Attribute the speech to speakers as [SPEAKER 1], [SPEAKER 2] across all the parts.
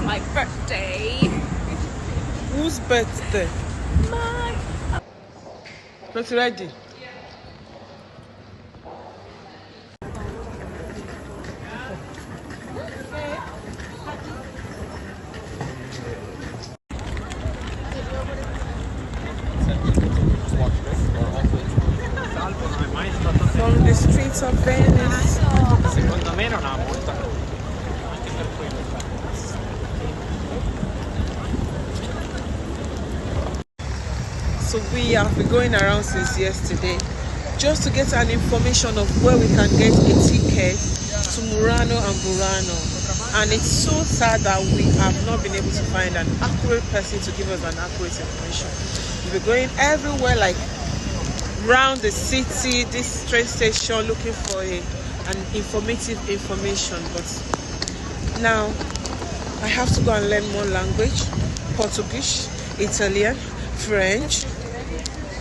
[SPEAKER 1] my birthday.
[SPEAKER 2] Whose birthday?
[SPEAKER 1] My.
[SPEAKER 2] Not ready. From the streets of Venice.
[SPEAKER 3] Secondo me non ha molta. Anche per quello.
[SPEAKER 2] So we have been going around since yesterday just to get an information of where we can get a ticket to Murano and Murano. And it's so sad that we have not been able to find an accurate person to give us an accurate information. We've been going everywhere, like around the city, this train station, looking for an informative information. But now I have to go and learn more language: Portuguese, Italian, French,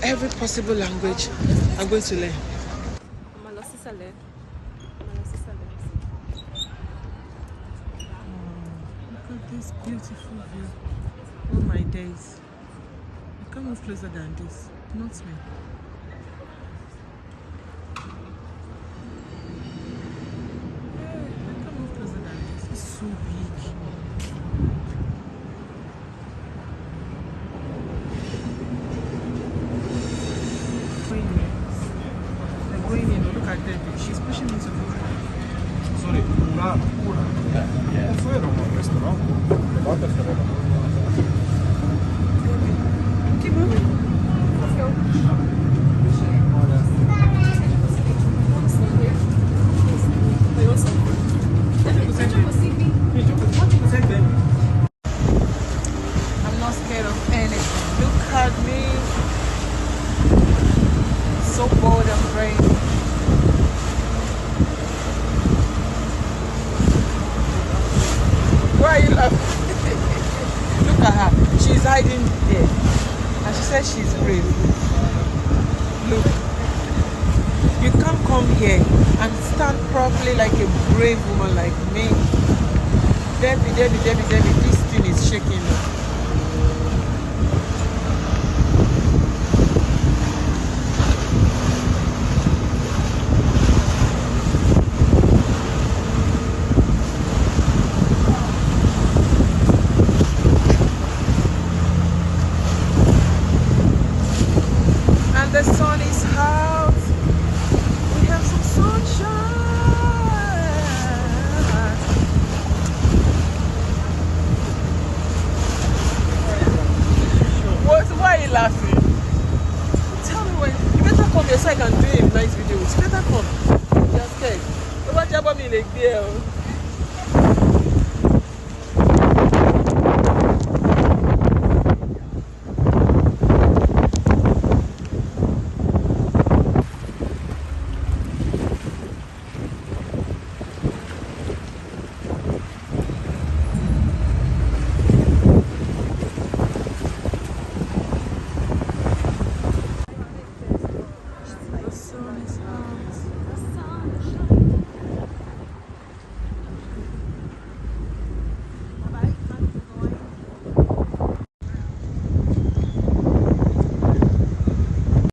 [SPEAKER 2] every possible language I'm going to learn. Look at this beautiful view. Oh my days. I can't move closer than this. Not me. I can't move closer than this. It's so big. They're going in. Look at Debbie. She's pushing me to go.
[SPEAKER 3] Sorry, Murano, pure. Fuero questo, no? Le volte fuero.
[SPEAKER 2] Keep moving.
[SPEAKER 1] Let's go.
[SPEAKER 2] I'm not scared of anything. Look at me. So bold and brave. Why are you laughing? Look at her. She's hiding there. And she said she's brave. Look. You can't come here and stand properly like a brave woman like me. Debbie, this thing is shaking. And the sun is out. We have some sunshine. Why are you laughing? Tell me when. You better come here so I can do a nice video. You better come. You're scared. Don't jab on me like there. The sun is out.